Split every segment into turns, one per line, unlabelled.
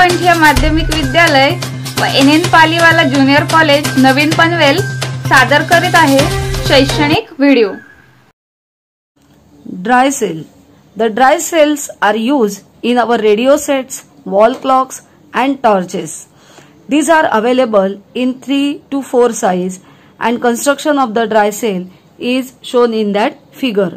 नीलकंठीय माध्यमिक विद्यालय व NN पालीवाला ज्युनियर कॉलेज नवीन पनवेल सादर करीत आहे शैक्षणिक video.
Dry cell. The dry cells are used in our radio sets, wall clocks and torches. These are available in 3 to 4 size and construction of the dry cell is shown in that figure.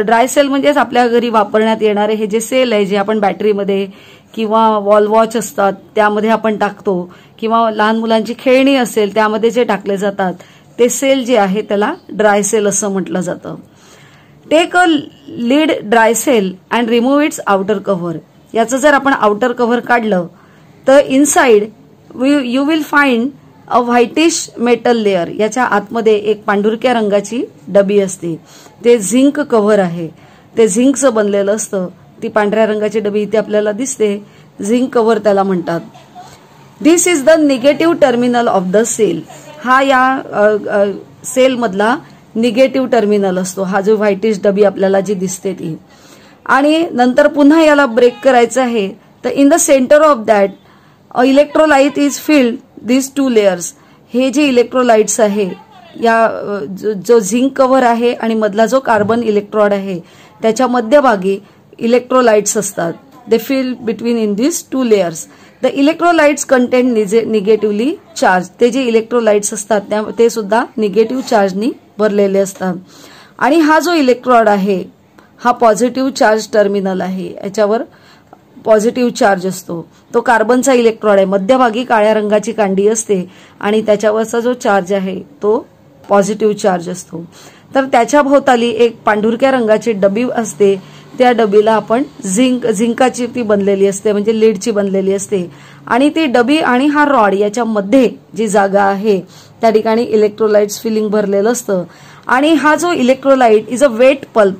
Dry cell म्हणजे आपल्या घरी वापरण्यात येणारे हे जे sale आहे जे आपण बॅटरीमध्ये किंवा वॉल वॉच असतात त्यामध्ये आपण टाकतो किंवा लहान मुलांची खेळणी असेल त्यामध्ये जे टाकले जातात ते सेल जे आहे त्याला ड्राय सेल असं म्हटलं जातं. Take a lead dry cell and remove its outer cover. याचं जर आपण आउटर कव्हर काढलं तर inside you will find a whitish metal layer. याच्या आतमध्ये एक पांढुरक्या रंगाची डबी असते. ते झिंक कव्हर आहे. ते झिंकचं बनलेलं असतं. ती पांढऱ्या रंगाची डबी इथे आपल्याला दिसते. झिंक कव्हर त्याला म्हणतात. This is the negative terminal of the cell. हा या सेल मधला निगेटिव्ह टर्मिनल असतो. हा जो व्हाइटिश डबी आपल्याला जी दिसते ती. आणि नंतर पुन्हा याला ब्रेक करायचं आहे तर in the centre of that electrolyte is filled this 2 layers. हे जे इलेक्ट्रोलाइट्स आहे या जो झिंक कव्हर आहे आणि मधला जो कार्बन इलेक्ट्रोड आहे त्याच्या मध्यभागी इलेक्ट्रोलाइट्स असतात. They fill between in this 2 layers. The electrolytes contain negatively charge. ते जे इलेक्ट्रोलाइट्स असतात ते सुद्धा निगेटिव्ह चार्जनी भरलेले असतात. आणि हा जो इलेक्ट्रोड आहे हा पॉझिटिव्ह चार्ज टर्मिनल आहे. याच्यावर पॉझिटिव्ह चार्ज असतो. तो कार्बनचा इलेक्ट्रोड आहे. मध्यभागी काळ्या रंगाची कांडी असते आणि त्याच्यावरचा जो चार्ज आहे तो पॉझिटिव्ह चार्ज असतो. तर त्याच्या भोवताली एक पांढुरक्या रंगाची डबी असते. त्या डबीला आपण झिंकाची ती बनलेली असते म्हणजे लीडची बनलेली असते. आणि ती डबी आणि हा रॉड याच्यामध्ये जी जागा आहे त्या ठिकाणी इलेक्ट्रोलाइट्स फिलिंग भरलेलं असतं. आणि हा जो electrolyte is a wet pulp.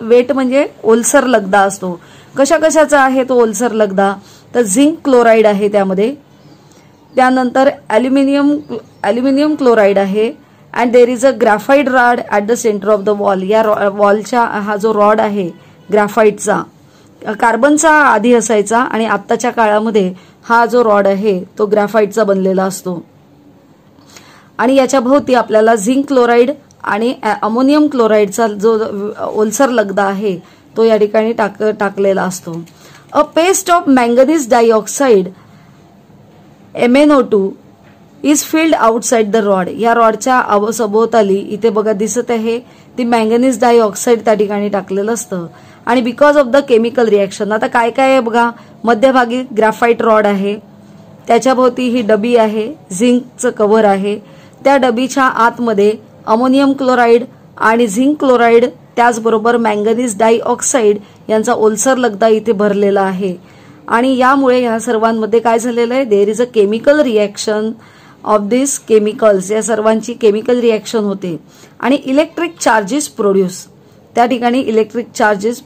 Wet म्हणजे ओलसर लगदा असतो. कशा कशाचा आहे तो ओलसर लगदा तर झिंक क्लोराईड आहे त्यामध्ये. त्यानंतर ॲल्युमिनियम क्लोराईड आहे. And there is a graphite rod at the centre of the wall. या वॉलच्या हा जो रॉड आहे ग्राफाईटचा कार्बनचा आधी असायचा आणि आत्ताच्या काळामध्ये हा जो रॉड आहे तो ग्राफाईटचा बनलेला असतो. आणि याच्या भोवती आपल्याला झिंक क्लोराईड आणि अमोनियम क्लोराईडचा जो ओलसर लगदा आहे तो या ठिकाणी टाकलेला असतो. A paste of manganese dioxide MnO2 is filled outside the rod. या रॉडच्या सभोवताली इथे बघा दिसत आहे ती मँगनीज डायऑक्साईड त्या ठिकाणी टाकलेलं असतं. आणि because of the chemical reaction आता काय काय आहे बघा. मध्यभागी ग्राफाईट रॉड आहे. त्याच्या भोवती ही डबी आहे. झिंकचं कव्हर आहे. त्या डबीच्या आतमध्ये अमोनियम क्लोराईड आणि झिंक क्लोराईड त्याचबरोबर मँगनीज डायऑक्साईड यांचा ओलसर लगदा इथे भरलेला आहे. आणि यामुळे या सर्वांमध्ये काय झालेलं आहे देर is a chemical reaction of this chemicals. या सर्वांची केमिकल रिॲक्शन होते आणि इलेक्ट्रिक चार्जेस प्रोड्यूस. त्या ठिकाणी इलेक्ट्रिक चार्जेस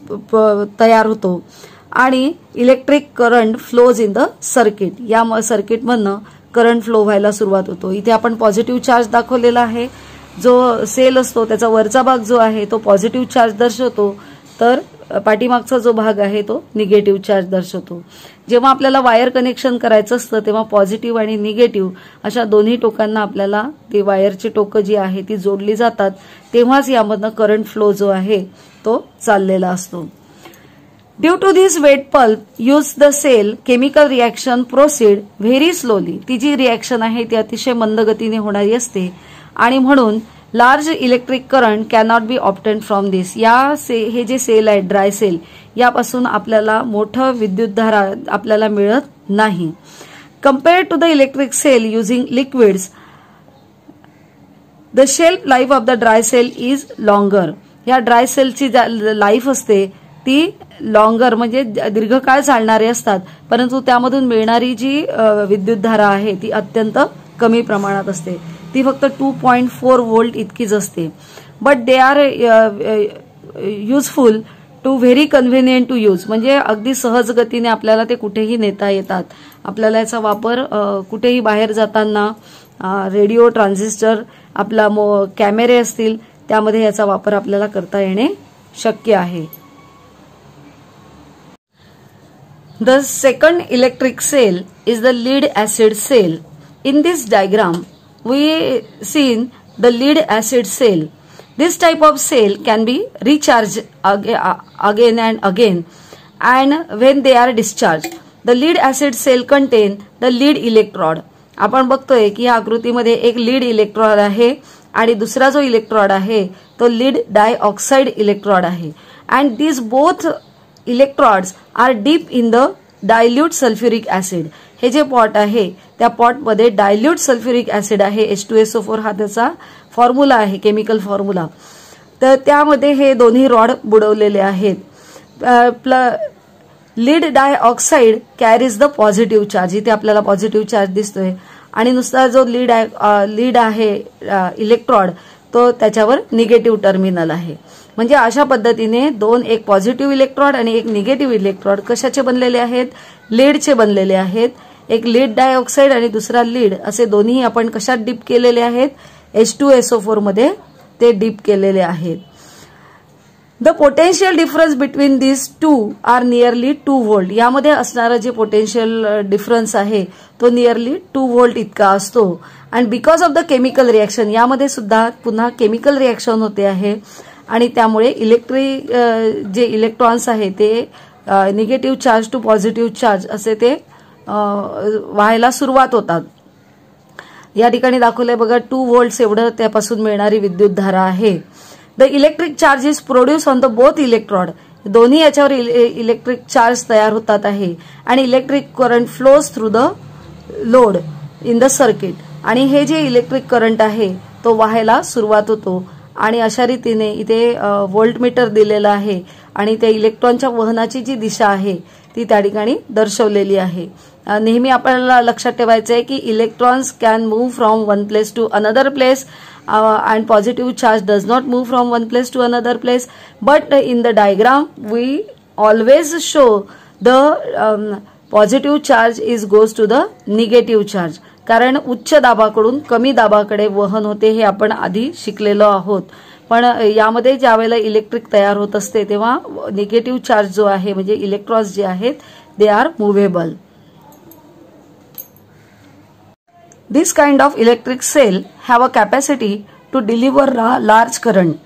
तयार होतो आणि electric current flows in the circuit. या सर्किटमधनं करंट फ्लो व्हायला सुरुवात होतो. इथे आपण पॉझिटिव्ह चार्ज दाखवलेला आहे. जो सेल असतो त्याचा वरचा भाग जो आहे तो पॉझिटिव्ह चार्ज दर्शवतो तर पाठीमागचा जो भाग आहे तो निगेटिव्ह चार्ज दर्शवतो. जेव्हा आपल्याला वायर कनेक्शन करायचं असतं तेव्हा पॉझिटिव्ह आणि निगेटिव्ह अशा दोन्ही टोकांना आपल्याला ती वायरची टोकं जी आहे ती जोडली जातात तेव्हाच यामधनं करंट फ्लो जो आहे तो चाललेला असतो. Due to this wet pulp use the cell chemical reaction proceed very slowly. ती जी रिॲक्शन आहे ती अतिशय मंद गतीने होणारी असते आणि म्हणून large electric current cannot be obtain from this. हे जे सेल आहे ड्राय सेल यापासून आपल्याला मोठं विद्युतधारा आपल्याला मिळत नाही. Compared to the electric cell using liquids the shelf life of the dry cell is longer. या ड्राय सेलची लाईफ असते ती लॉंगर म्हणजे दीर्घकाळ चालणारे असतात परंतु त्यामधून मिळणारी जी विद्युतधारा आहे ती अत्यंत कमी प्रमाणात असते. ती फक्त 2.4 व्होल्ट इतकीच असते. But they are useful to very convenient to use. म्हणजे अगदी सहज गतीने आपल्याला ते कुठेही नेता येतात. आपल्याला याचा वापर कुठेही बाहेर जाताना रेडिओ ट्रान्झिस्टर आपला कॅमेरे असतील त्यामध्ये याचा वापर आपल्याला करता येणे शक्य आहे. The second electric cell is the lead acid cell. In this diagram, we seen the lead acid cell. This type of cell can be recharged again and again, and when they are discharged, the lead acid cell contain the lead electrode. आपण बघतोय की या आकृतीमध्ये एक lead electrode आहे आणि दुसरा जो इलेक्ट्रोड आहे तो लीड डायऑक्साइड इलेक्ट्रोड आहे. And this both electrodes are deep in the dilute sulphuric acid. हे जे पॉट आहे त्या पॉटमध्ये डायल्यूट सल्फ्युरिक ऍसिड आहे. H2SO4 हा त्याचा फॉर्म्युला आहे, केमिकल फॉर्म्युला. तर त्यामध्ये हे दोन्ही रॉड बुडवलेले आहेत. Lead dioxide carries the positive charge. इथे आपल्याला पॉझिटिव्ह चार्ज दिसतोय आणि नुसता जो लीड आहे इलेक्ट्रॉड तो त्याच्यावर निगेटिव्ह टर्मिनल आहे. म्हणजे अशा पद्धतीने एक पॉझिटिव्ह इलेक्ट्रॉड आणि एक निगेटिव्ह इलेक्ट्रॉड कशाचे बनलेले आहेत? लीडचे बनलेले आहेत. एक लीड डायऑक्साइड आणि दुसरा लीड असे दोन्ही आपण कशात डीप केलेले आहेत? H2SO4 मध्ये ते डीप केलेले आहेत. The potential difference between this two are nearly 2 volt. यामध्ये असणारा जे पोटेन्शियल डिफरन्स आहे तो नियरली 2 व्होल्ट इतका असतो. And because of the chemical reaction, यामध्ये सुद्धा पुन्हा केमिकल रिएक्शन होते आहे आणि त्यामुळे जे इलेक्ट्रॉन्स आहे ते negative charge to positive charge असे ते व्हायला सुरुवात होतात. या ठिकाणी दाखवलंय बघा 2 व्होल्ट्स एवढं त्यापासून मिळणारी विद्युत धारा आहे. The electric charge is produce on the both electrode. दोन्ही याच्यावर इलेक्ट्रिक चार्ज तयार होतात आहे आणि electric current flows through the load in the circuit. आणि हे जे इलेक्ट्रिक करंट आहे तो वाहायला सुरुवात होतो आणि अशा रीतीने इथे व्होल्टमीटर दिलेला आहे आणि त्या इलेक्ट्रॉनच्या वहनाची जी दिशा आहे ती त्या ठिकाणी दर्शवलेली आहे. नेहमी आपल्याला लक्षात ठेवायचं आहे की electrons can move from one place to another place and positive charge does not move from one place to another place, but in the diagram we always show the positive charge goes to the negative charge. कारण उच्च दाबाकडून कमी दाबाकडे वहन होते हे आपण आधी शिकलेलो आहोत. पण यामध्ये ज्यावेळेला इलेक्ट्रिक तयार होत असते तेव्हा निगेटिव्ह चार्ज जो आहे म्हणजे इलेक्ट्रॉन्स जे आहेत they are movable. This kind of electric cell have a capacity to deliver a large current.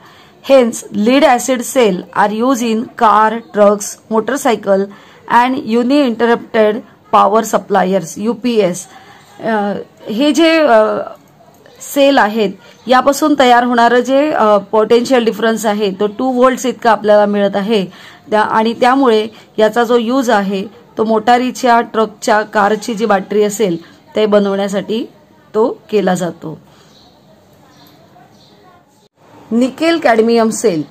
Hence, lead acid cell are used in car, trucks, motorcycle and uninterrupted power suppliers (UPS). हे जे sale आहेत यापासून तयार होणारे जे potential difference आहे तो 2 volts इतका आपल्याला मिळत आहे आणि त्यामुळे याचा जो यूज आहे तो मोटारीच्या, ट्रकच्या, कारची जी बॅटरी असेल ते बनवण्यासाठी तो केला जातो. Nickel cadmium cell.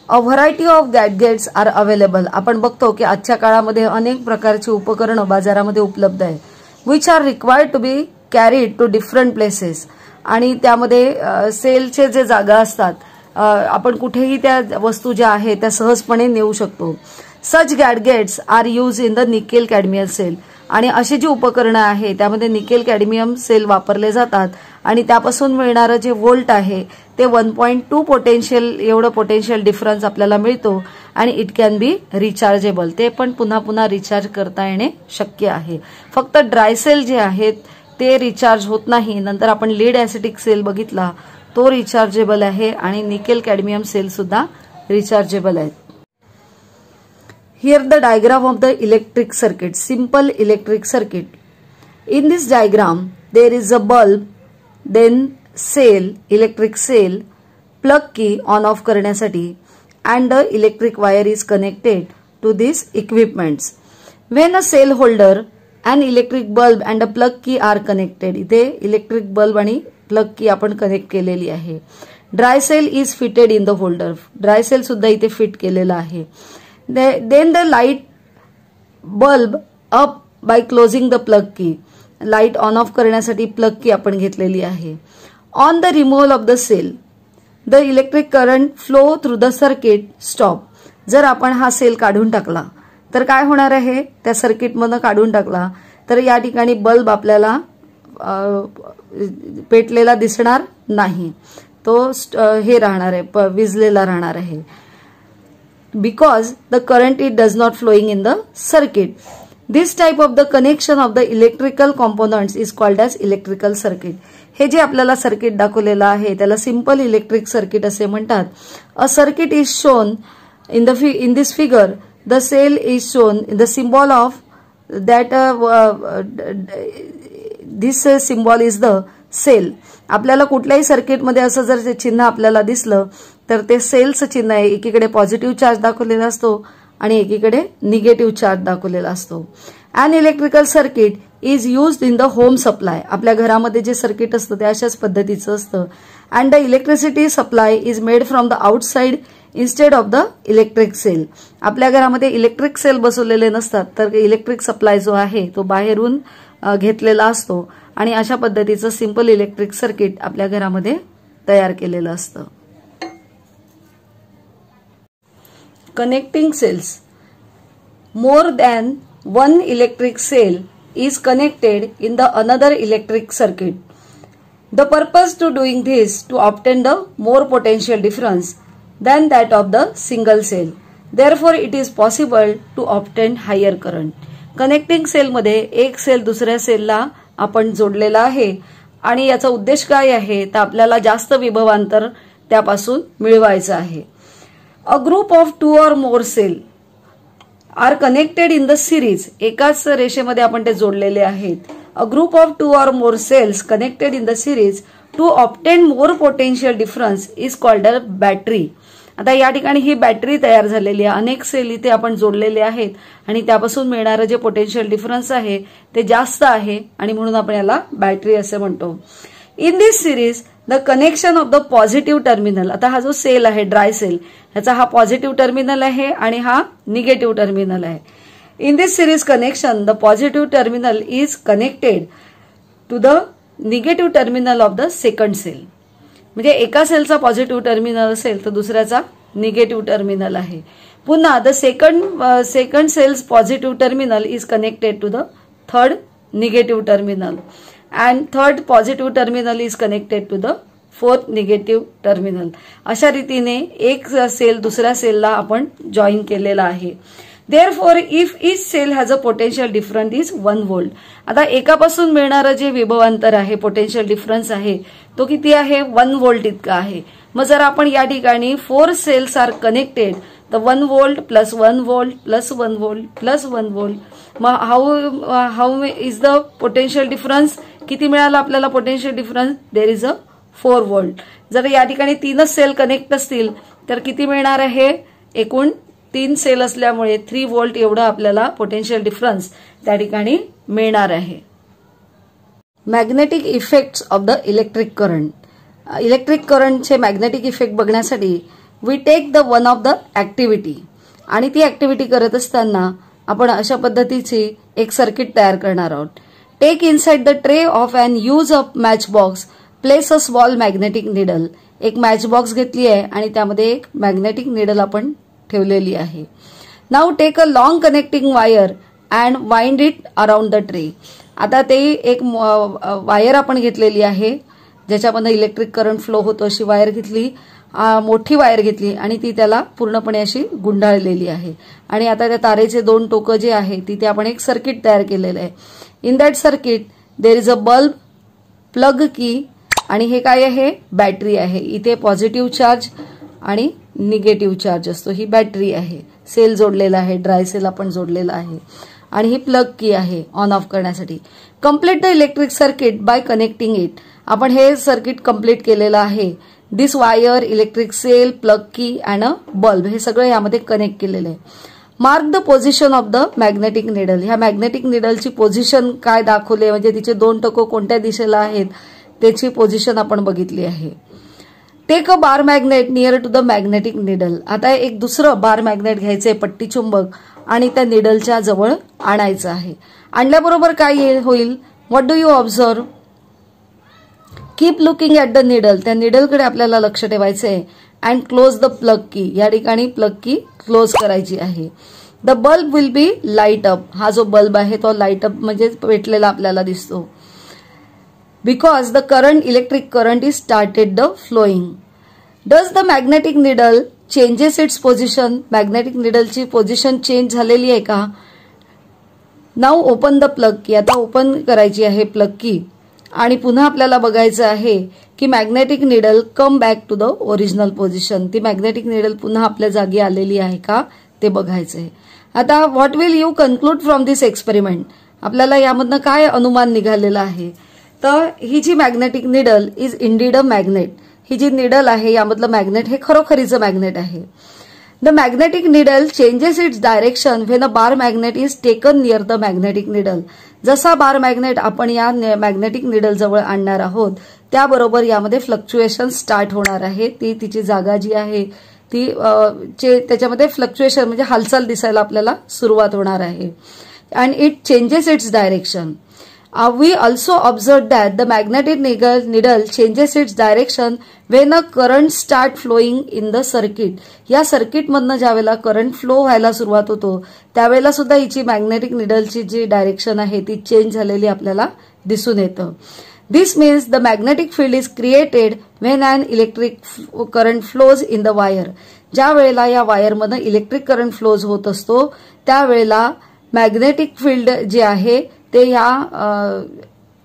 A variety of gadgets are available. आपण बघतो की आजच्या काळामध्ये अनेक प्रकारची उपकरणं बाजारामध्ये उपलब्ध आहेत. Which are required to be carried to different places. आणि त्यामध्ये सेलचे जे जागा असतात आपण कुठेही त्या वस्तू ज्या आहेत त्या सहजपणे नेऊ शकतो. Such gadgets are use in the nickel cadmium cell. आणि अशी जी उपकरणं आहे त्यामध्ये निकेल कॅडमियम सेल वापरले जातात आणि त्यापासून मिळणारं जे व्होल्ट आहे ते 1.2 पोटेन्शियल एवढं पोटेन्शियल डिफरन्स आपल्याला मिळतो आणि इट कॅन बी रिचार्जेबल. ते पण पुन्हा पुन्हा रिचार्ज करता येणे शक्य आहे. फक्त ड्राय सेल जे आहेत ते रिचार्ज होत नाही. नंतर आपण लीड ऍसिटिक सेल बघितला तो रिचार्जेबल आहे आणि निकेल कॅडमियम सेल सुद्धा रिचार्जेबल आहेत. Here the diagram of the electric circuit, simple electric circuit. In this diagram, there is a bulb, then cell, electric cell, plug key on off करण्यासाठी and the electric wire is connected to these equipments. When a cell holder, an electric bulb and a plug key are connected. इथे electric bulb आणि plug key आपण connect केलेली आहे. Dry cell is fitted in the holder. Dry cell सुद्धा इथे fit केलेला आहे. Then the light bulb up by closing the plug key. Light on off करण्यासाठी प्लग की आपण घेतलेली आहे. On the removal of the cell the electric current flow through the circuit stop. जर आपण हा सेल काढून टाकला तर काय होणार आहे? त्या सर्किटमधून काढून टाकला तर या ठिकाणी बल्ब आपल्याला पेटलेला दिसणार नाही. तो हे राहणार आहे, विजलेला राहणार आहे. because the current it does not flowing in the circuit. This type of the connection of the electrical components is called as electrical circuit. हे जे आपल्याला सर्किट दाखवलेलं आहे त्याला सिंपल इलेक्ट्रिक सर्किट असे म्हणतात. A circuit is shown in this figure. The cell is shown in the symbol of that this symbol is the cell. आपल्याला कुठल्याही सर्किटमध्ये असं जर चिन्ह आपल्याला दिसलं तर ते सेलचं चिन्ह आहे. एकीकडे पॉझिटिव्ह चार्ज दाखवलेला असतो आणि एकीकडे निगेटिव्ह चार्ज दाखवलेला असतो. An electrical circuit is used in the home supply. आपल्या घरामध्ये जे सर्किट असतं ते अशाच पद्धतीचं असतं. And the electricity supply is made from the outside instead of the electric cell. आपल्या घरामध्ये इलेक्ट्रिक सेल बसवलेले नसतात तर इलेक्ट्रिक सप्लाय जो आहे तो बाहेरून घेतलेला असतो आणि अशा पद्धतीचं सिंपल इलेक्ट्रिक सर्किट आपल्या घरामध्ये तयार केलेलं असतं. Connecting cells. More than one electric cell is connected in the another electric circuit. The purpose to doing this to obtain the more potential difference than that of the single cell. Therefore, it is possible to obtain higher current. Connecting cell मध्ये एक sale दुसऱ्या सेलला आपण जोडलेला आहे आणि याचा उद्देश काय आहे तर आपल्याला जास्त विभवांतर त्यापासून मिळवायचं आहे. A group of 2 or more cell are connected in the series. एकाच रेषेमध्ये आपण ते जोडलेले आहेत. A group of 2 or more cells connected in the series to obtain more potential difference is called a battery. आता या ठिकाणी ही बॅटरी तयार झालेली आहे. अनेक सेल इथे आपण जोडलेले आहेत आणि त्यापासून मिळणारे जे पोटेन्शियल डिफरन्स आहे ते जास्त आहे आणि म्हणून आपण याला बॅटरी असे म्हणतो. In this series the connection of the positive terminal. आता हा जो सेल आहे ड्राय सेल ह्याचा हा पॉझिटिव्ह टर्मिनल आहे आणि हा निगेटिव्ह टर्मिनल आहे. In this series connection the positive terminal is connected to the negative terminal of the second cell. म्हणजे एका सेलचा पॉझिटिव्ह टर्मिनल असेल तर दुसऱ्याचा निगेटिव्ह टर्मिनल आहे. पुन्हा the second cell's positive terminal is connected to the third negative terminal and third positive terminal is connected to the fourth negative terminal. अशा रीतीने एक सेल दुसऱ्या सेलला आपण जॉईन केलेला आहे. Therefore, if each cell has a potential difference is 1 volt. आता एकापासून मिळणारं जे विभवांतर आहे पोटेन्शियल डिफरन्स आहे तो किती आहे 1 व्होल्ट इतका आहे. मग जर आपण या ठिकाणी 4 सेल्स आर कनेक्टेड तर 1 volt plus 1 volt plus 1 volt plus 1 volt. मग how is the potential difference. किती मिळाला आपल्याला potential difference. There is a 4 volt. जर या ठिकाणी 3च सेल कनेक्ट असतील तर किती मिळणार आहे. एकूण 3 सेल असल्यामुळे 3 व्होल्ट एवढं आपल्याला पोटेन्शियल डिफरन्स त्या ठिकाणी मिळणार आहे. Magnetic effects of the electric current. Electric करंटचे मॅग्नेटिक इफेक्ट बघण्यासाठी we take the one of the activity आणि ती ऍक्टिव्हिटी करत असताना आपण अशा पद्धतीची एक सर्किट तयार करणार आहोत. Take inside the tray of an used up match box place a small magnetic needle. एक मॅच बॉक्स घेतली आहे आणि त्यामध्ये एक मॅग्नेटिक निडल आपण ठेवलेली आहे. Now take a long connecting wire and wind it around the tray. आता ते एक वायर आपण घेतलेली आहे ज्याच्यामध्ये इलेक्ट्रिक करंट फ्लो होतो अशी वायर घेतली. मोठी वायर घेतली आणि ती त्याला पूर्णपणे अशी गुंडाळलेली आहे आणि आता त्या तारेचे 2 टोकं जे आहे तिथे आपण एक सर्किट तयार केलेलं आहे. In that circuit there is a bulb plug की आणि हे काय आहे बॅटरी आहे. इथे पॉझिटिव्ह चार्ज आणि निगेटिव्ह चार्ज असतो. ही बॅटरी आहे. सेल जोडलेला आहे ड्राय सेल आपण जोडलेला आहे आणि ही प्लग की आहे ऑन ऑफ करण्यासाठी. Complete the electric circuit by connecting it. आपण हे सर्किट कम्प्लीट केलेलं आहे. दिस वायर इलेक्ट्रिक सेल प्लग की अँड अ बल्ब हे सगळं यामध्ये कनेक्ट केलेलं आहे. Mark the position of the magnetic needle. ह्या मॅग्नेटिक निडलची पोझिशन काय दाखवले म्हणजे तिचे 2 टोकं कोणत्या दिशेला आहेत त्याची पोझिशन आपण बघितली आहे. Take a bar magnet near to the magnetic needle. आता एक दुसरं बार मॅग्नेट घ्यायचंय पट्टी चुंबक आणि त्या निडलच्या जवळ आणायचं आहे. आणल्याबरोबर काय होईल. What do you observe. Keep looking at the needle. त्या निडलकडे आपल्याला लक्ष ठेवायचं आहे. अँड क्लोज द प्लग की. या ठिकाणी प्लग की क्लोज करायची आहे. The bulb will be light up. हा जो बल्ब आहे तो लाईट अप म्हणजे पेटलेला आपल्याला दिसतो. because the current electric current is started the flowing. Does the magnetic needle changes its position, magnetic निडलची पोझिशन चेंज झालेली आहे का. नाऊ ओपन द प्लग की, आता ओपन करायची आहे प्लग की आणि पुन्हा आपल्याला बघायचं आहे की magnetic needle come back to the original position, ती मॅग्नेटिक निडल पुन्हा आपल्या जागी आलेली आहे का ते बघायचं आहे. आता what will you conclude from this experiment, आपल्याला यामधनं काय अनुमान निघालेला आहे. तर ही जी magnetic needle is indeed a magnet, ही जी निडल आहे यामधलं मॅग्नेट हे खरोखरीचं मॅग्नेट आहे. The magnetic needle changes its direction when a bar magnet is taken near the magnetic needle. जसा बार मॅग्नेट आपण या मॅग्नेटिक निडल जवळ आणणार आहोत त्याबरोबर यामध्ये फ्लक्च्युएशन स्टार्ट होणार आहे. ती तिची जागा जी आहे ती त्याच्यामध्ये फ्लक्च्युएशन म्हणजे हालचाल दिसायला आपल्याला सुरुवात होणार आहे. And it changes its direction. We also observed that the magnetic needle changes its direction when a current start flowing in the circuit. या सर्किट मधनं ज्यावेळेला करंट फ्लो व्हायला सुरुवात होतो त्यावेळेला सुद्धा हिची मॅग्नेटिक निडलची जी डायरेक्शन आहे ती चेंज झालेली आपल्याला दिसून येतं. This means the magnetic field is created when an electric current flows in the wire. ज्या वेळेला या वायरमधनं इलेक्ट्रिक करंट फ्लोज होत असतो त्यावेळेला मॅग्नेटिक फील्ड जे आहे ते या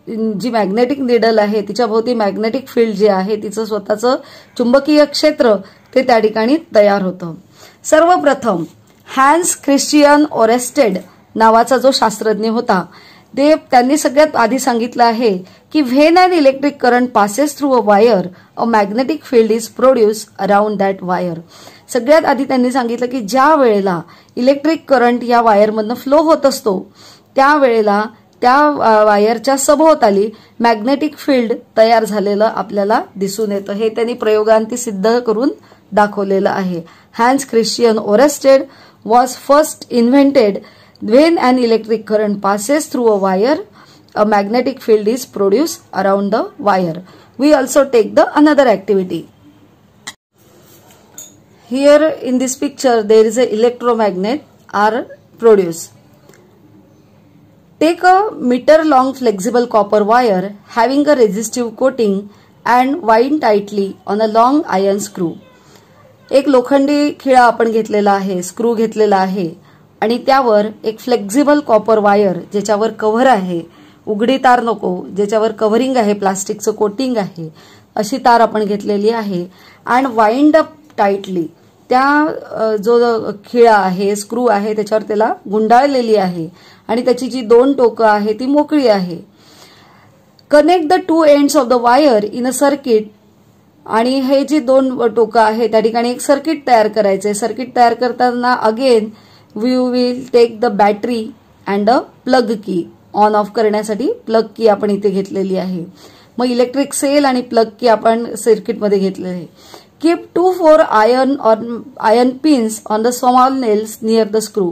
जी मॅग्नेटिक निडल आहे तिच्या भोवती मॅग्नेटिक फील्ड जे आहे तिचं स्वतःचं चुंबकीय क्षेत्र ते त्या ठिकाणी तयार होतं. सर्वप्रथम हॅन्स ख्रिश्चियन ओरेस्टेड नावाचा जो शास्त्रज्ञ होता त्यांनी सगळ्यात आधी सांगितलं आहे की when an electric current passes through a wire a magnetic field is produce around that wire. सगळ्यात आधी त्यांनी सांगितलं की ज्या वेळेला इलेक्ट्रिक करंट या वायरमधनं फ्लो होत असतो त्यावेळेला त्या वायरच्या सभोवताली मॅग्नेटिक फील्ड तयार झालेलं आपल्याला दिसून येतं. हे त्यांनी प्रयोगांती सिद्ध करून दाखवलेलं आहे. Hans Christian Oersted was first invented when an electric current passes through a wire a magnetic field is produce around the wire. We also take the another activity. Here in this picture there is a electromagnet are produced. Take a meter long flexible copper wire having a resistive coating and wind tightly on a long iron screw. एक लोखंडी खिळा आपण घेतलेला आहे, screw घेतलेला आहे आणि त्यावर एक फ्लेक्झिबल कॉपर वायर ज्याच्यावर कव्हर आहे, उघडी तार नको, ज्याच्यावर कव्हरिंग आहे, प्लास्टिकचं कोटिंग आहे, अशी तार आपण घेतलेली आहे. अँड वाइंड अप टाइटली, त्या जो खिळा आहे, स्क्रू आहे त्याच्यावर त्याला गुंडाळलेली आहे आणि त्याची जी दोन टोकं आहे ती मोकळी आहे. Connect the two ends of the wire in a circuit. आणि हे जी दोन टोकं आहे त्या ठिकाणी एक सर्किट तयार करायचंय. सर्किट तयार करताना again we will take the battery and a plug key. On off करण्यासाठी प्लग की आपण इथे घेतलेली आहे. मग इलेक्ट्रिक सेल आणि प्लग की आपण सर्किटमध्ये घेतलेले आहे. Keep 2-4 iron pins on the small nails near the screw.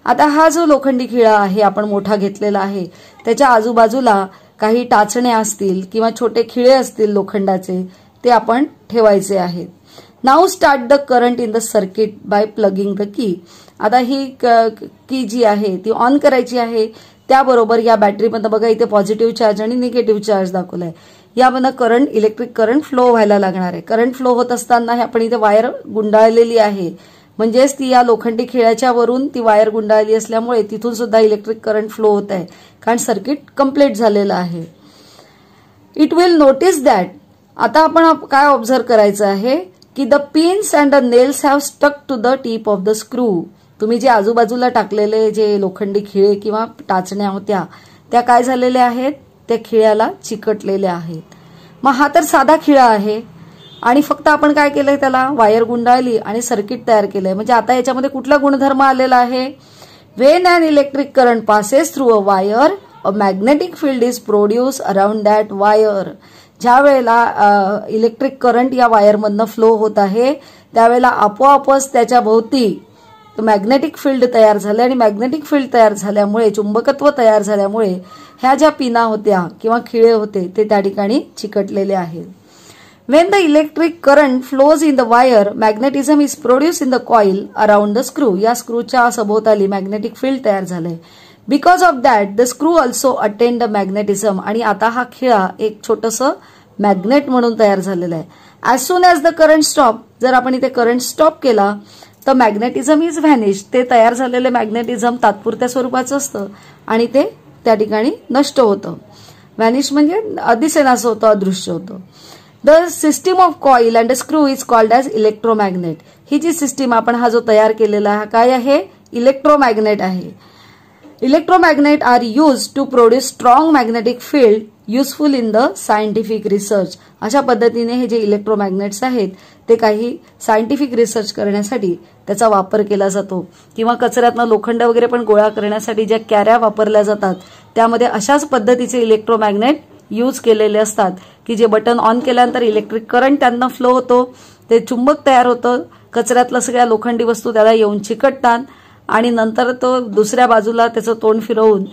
आता हा जो लोखंडी खिळा आहे आपण मोठा घेतलेला आहे त्याच्या आजूबाजूला काही टाचण्या असतील किंवा छोटे खिळे असतील लोखंडाचे ते आपण ठेवायचे आहेत. Now start the current in the circuit by plugging the key. आता ही की जी आहे ती ऑन करायची आहे. त्याबरोबर या बॅटरीमध्ये बघा इथे पॉझिटिव्ह चार्ज आणि निगेटिव्ह चार्ज दाखवलाय. यामधनं करंट इलेक्ट्रिक करंट फ्लो व्हायला लागणार आहे. करंट फ्लो होत असताना आपण इथे वायर गुंडाळलेली आहे म्हणजेच ती या लोखंडी खिळ्याच्या वरून ती वायर गुंडाळली असल्यामुळे तिथून सुद्धा इलेक्ट्रिक करंट फ्लो होत आहे कारण सर्किट कंप्लीट झालेलं आहे. It will notice that. आता आपण काय ऑब्झर्व करायचं आहे की the pins and the nails have stuck to the tip of the screw. तुम्ही जे आजूबाजूला टाकलेले जे लोखंडी खिळे किंवा टाचण्या होत्या त्या काय झालेल्या आहेत, त्या खिळ्याला चिकटलेल्या आहेत. मग हा तर साधा खिळा आहे आणि फक्त आपण काय केलंय त्याला वायर गुंडाळली आणि सर्किट तयार केलंय. म्हणजे आता याच्यामध्ये कुठला गुणधर्म आलेला आहे, when an electric current passes through a wire a magnetic field is produce around that wire. ज्या वेळेला इलेक्ट्रिक करंट या वायरमधनं फ्लो होत आहे त्यावेळेला आपोआपच त्याच्या भोवती मॅग्नेटिक फील्ड तयार झाले आणि मॅग्नेटिक फील्ड तयार झाल्यामुळे चुंबकत्व तयार झाल्यामुळे ह्या ज्या पिना होत्या किंवा खिळे होते ते त्या ठिकाणी चिकटलेले आहेत. When the electric current flows in the wire, magnetism is produced in the coil around the screw. या स्क्रूच्या सभोवताली मॅग्नेटिक फील्ड तयार झाले. Because of that, the screw also attained the magnetism. आणि आता हा खिळा एक छोटंसं मॅग्नेट म्हणून तयार झालेला आहे. As soon as the current stop, जर आपण इथे करंट स्टॉप केला तर मॅग्नेटिझम इज व्हॅनिश. ते तयार झालेले मॅग्नेटिझम तात्पुरत्या स्वरूपाचं असतं आणि ते त्या ठिकाणी नष्ट होतं. व्हॅनिश म्हणजे दिसेनासं होतं, अदृश्य होतं. The system of coil and screw is called as electromagnet. ही जी सिस्टीम आपण हा जो तयार केलेला हा काय आहे, इलेक्ट्रोमॅग्नेट आहे. Electromagnet are use to produce strong magnetic field useful in the scientific research. अशा पद्धतीने हे जे इलेक्ट्रोमॅग्नेट्स आहेत ते काही सायंटिफिक रिसर्च करण्यासाठी त्याचा वापर केला जातो. किंवा कचऱ्यातनं लोखंड वगैरे पण गोळा करण्यासाठी ज्या कॅऱ्या वापरल्या जातात त्यामध्ये अशाच पद्धतीचे इलेक्ट्रोमॅग्नेट यूज केलेले असतात की जे बटन ऑन केल्यानंतर इलेक्ट्रिक करंट त्यांना फ्लो होतो, ते चुंबक तयार होतं, कचऱ्यातल्या सगळ्या लोखंडी वस्तू त्याला येऊन चिकटतात आणि नंतर तो दुसऱ्या बाजूला त्याचं तोंड फिरवून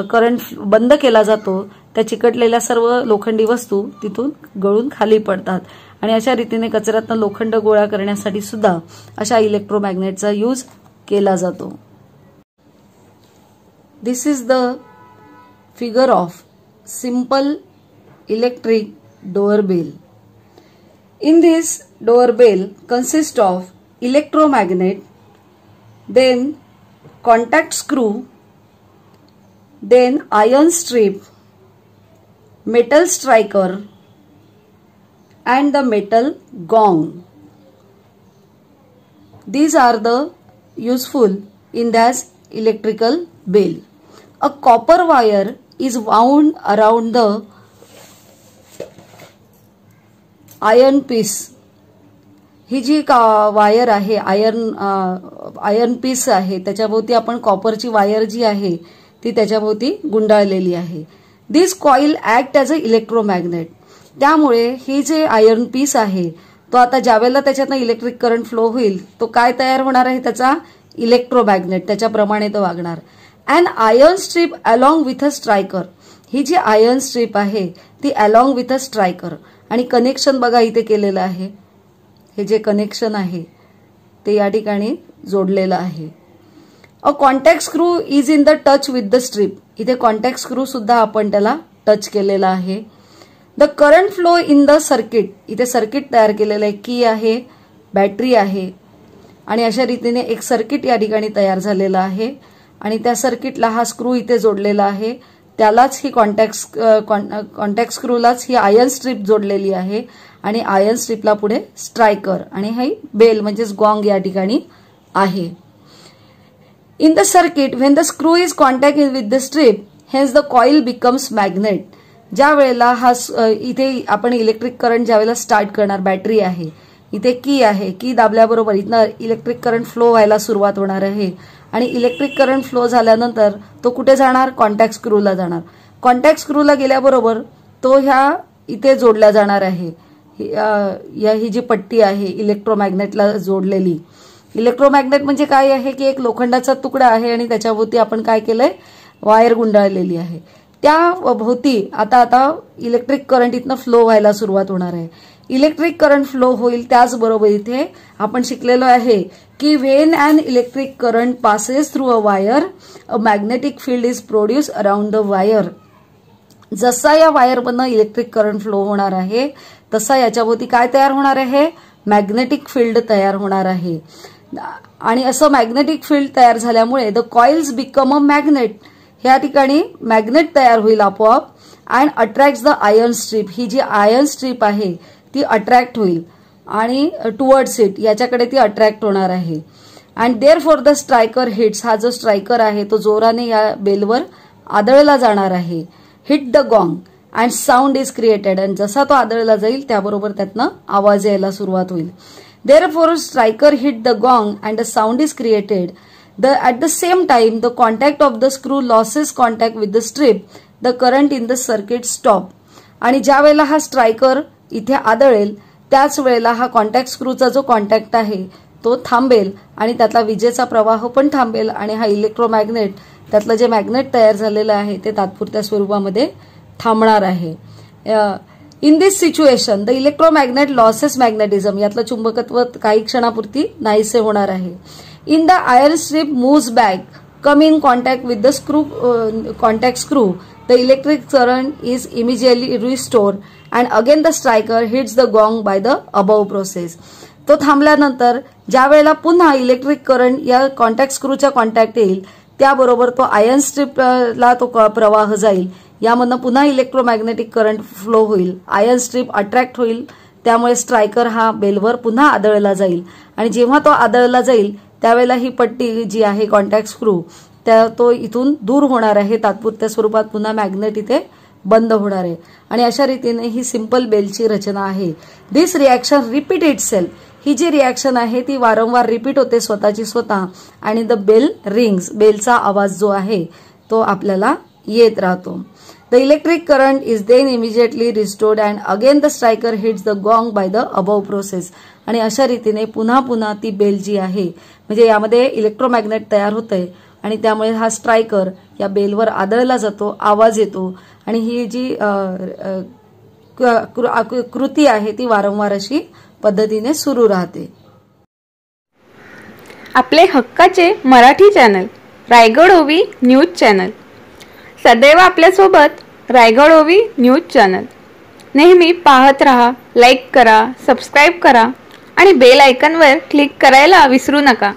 करंट बंद केला जातो. त्या चिकटलेल्या सर्व लोखंडी वस्तू तिथून गळून खाली पडतात आणि अशा रीतीने कचऱ्यातनं लोखंड गोळा करण्यासाठी सुद्धा अशा इलेक्ट्रोमॅग्नेटचा यूज केला जातो. This is the figure of simple electric doorbell. In this doorbell consists of electromagnet, then contact screw, then iron strip, metal striker and the metal gong. These are the useful in this electrical bell. A copper wire is wound around the iron piece. ही जी wire आहे iron piece आहे त्याच्याभोवती आपण कॉपरची wire जी आहे ती त्याच्याभोवती गुंडाळलेली आहे. This coil act as a electromagnet. त्यामुळे ही जे आयर्न पीस आहे तो आता ज्यावेळेला त्याच्यातनं इलेक्ट्रिक करंट फ्लो होईल तो काय तयार होणार आहे, त्याचा इलेक्ट्रोमॅग्नेट, त्याच्याप्रमाणे तो वागणार. And iron strip along with a striker. ही जी आयर्न स्ट्रीप आहे ती अलॉंग विथ अ स्ट्रायकर आणि कनेक्शन बघा इथे केलेलं आहे. हे जे कनेक्शन आहे ते या ठिकाणी जोडलेलं आहे. A contact screw is in the touch with the strip. इथे कॉन्टॅक्ट स्क्रू सुद्धा आपण त्याला टच केलेला आहे. The current flow in the circuit. इथे सर्किट तयार केलेलं आहे, की आहे, बॅटरी आहे आणि अशा रीतीने एक सर्किट या ठिकाणी तयार झालेलं आहे आणि त्या सर्किटला हा स्क्रू इथे जोडलेला आहे. त्यालाच ही कॉन्टॅक्ट स्क्रूलाच ही आयर्न स्ट्रीप जोडलेली आहे आणि आयर्न स्ट्रीपला पुढे स्ट्रायकर आणि ही बेल म्हणजेच गॉंग या ठिकाणी आहे. In the circuit when the screw is contact with the strip hence the coil becomes magnet. ज्या वेळेला हा इथे आपण इलेक्ट्रिक करंट ज्या वेळेला स्टार्ट करणार, बॅटरी आहे, इथे की आहे, की दाबल्याबरोबर इथनं इलेक्ट्रिक करंट फ्लो व्हायला सुरुवात होणार आहे आणि इलेक्ट्रिक करंट फ्लो झाल्यानंतर तो कुठे जाणार, कॉन्टॅक्ट स्क्रूला जाणार. कॉन्टॅक्ट स्क्रूला गेल्याबरोबर तो ह्या इथे जोडला जाणार आहे. ही जी पट्टी आहे इलेक्ट्रोमॅग्नेटला जोडलेली. इलेक्ट्रोमॅग्नेट म्हणजे काय आहे की एक लोखंडाचा तुकडा आहे आणि त्याच्याभोवती आपण काय केलंय, वायर गुंडाळलेली आहे. त्या भोवती आता इलेक्ट्रिक करंट इथनं फ्लो व्हायला सुरुवात होणार आहे. इलेक्ट्रिक करंट फ्लो होईल त्याचबरोबर इथे आपण शिकलेलो आहे की when an electric current passes through a wire a magnetic field is produce around the wire. जसा या वायरमधनं इलेक्ट्रिक करंट फ्लो होणार आहे तसा याच्याभोवती काय तयार होणार आहे, मॅग्नेटिक फील्ड तयार होणार आहे. आणि असं मॅग्नेटिक फील्ड तयार झाल्यामुळे the coils become a magnet. या ठिकाणी मॅग्नेट तयार होईल आपोआप and attract the iron strip. ही जी आयर्न स्ट्रीप आहे ती अट्रॅक्ट होईल आणि टुवर्ड्स इट, याच्याकडे ती अट्रॅक्ट होणार आहे. And therefore the striker hits. हा जो स्ट्रायकर आहे तो जोराने या बेलवर आदळला जाणार आहे. Hit the gong and sound is created. आणि जसा तो आदळला जाईल त्याबरोबर त्यातनं आवाज यायला सुरुवात होईल. Therefore striker hit the gong and the sound is created. At the same time, the contact of the screw loses contact with the strip. The current in the circuit stop. आणि ज्या वेळेला हा striker इथे आदळेल त्याच वेळेला हा contact स्क्रूचा जो contact आहे तो थांबेल आणि त्यातला विजेचा प्रवाह पण थांबेल आणि हा इलेक्ट्रोमॅग्नेट त्यातलं जे मॅग्नेट तयार झालेलं आहे ते तात्पुरत्या स्वरूपामध्ये थांबणार आहे. In this situation the electromagnet losses magnetism. यातलं चुंबकत्व काही क्षणापुरती नाहीसे होणार आहे. In the iron strip moves back, come in contact with the contact screw. the electric current is immediately restored and again the striker hits the gong by the above process. तो थांबल्यानंतर ज्या वेळेला पुन्हा इलेक्ट्रिक करंट या contact स्क्रूच्या contact येईल त्याबरोबर तो iron स्ट्रीपला तो प्रवाह जाईल, यामधनं पुन्हा इलेक्ट्रोमॅग्नेटिक करंट फ्लो होईल, आयर्न स्ट्रीप अट्रॅक्ट होईल, त्यामुळे स्ट्रायकर हा बेलवर पुन्हा आदळला जाईल आणि जेव्हा तो आदळला जाईल त्यावेळेला ही पट्टी जी आहे कॉन्टॅक्ट स्क्रू त्या तो इथून दूर होणार आहे, तात्पुरत्या स्वरूपात पुन्हा मॅग्नेट इथे बंद होणार आहे आणि अशा रीतीने ही सिंपल बेलची रचना आहे. दिस रिॲक्शन रिपीट इटसेल्फ, ही जी रिॲक्शन आहे ती वारंवार रिपीट होते स्वतःची स्वतः आणि द बेल रिंग्स, बेलचा आवाज जो आहे तो आपल्याला येत राहतो. The electric current is then immediately restored and again the striker hits the gong by the above process. आणि अशा रीतीने पुन्हा पुन्हा ती बेल जी आहे म्हणजे यामध्ये इलेक्ट्रोमॅग्नेट तयार होतंय आणि त्यामुळे हा स्ट्रायकर या बेलवर आदळला जातो, आवाज येतो आणि ही जी कृती आहे ती वारंवार अशी पद्धतीने सुरू राहते.
आपले हक्काचे मराठी चॅनल रायगड ओवी न्यूज चॅनल सदैव आपल्यासोबत. रायगड ओवी न्यूज चॅनल नेहमी पाहत रहा, लाईक करा, सबस्क्राईब करा आणि बेल आयकॉनवर क्लिक करायला विसरू नका.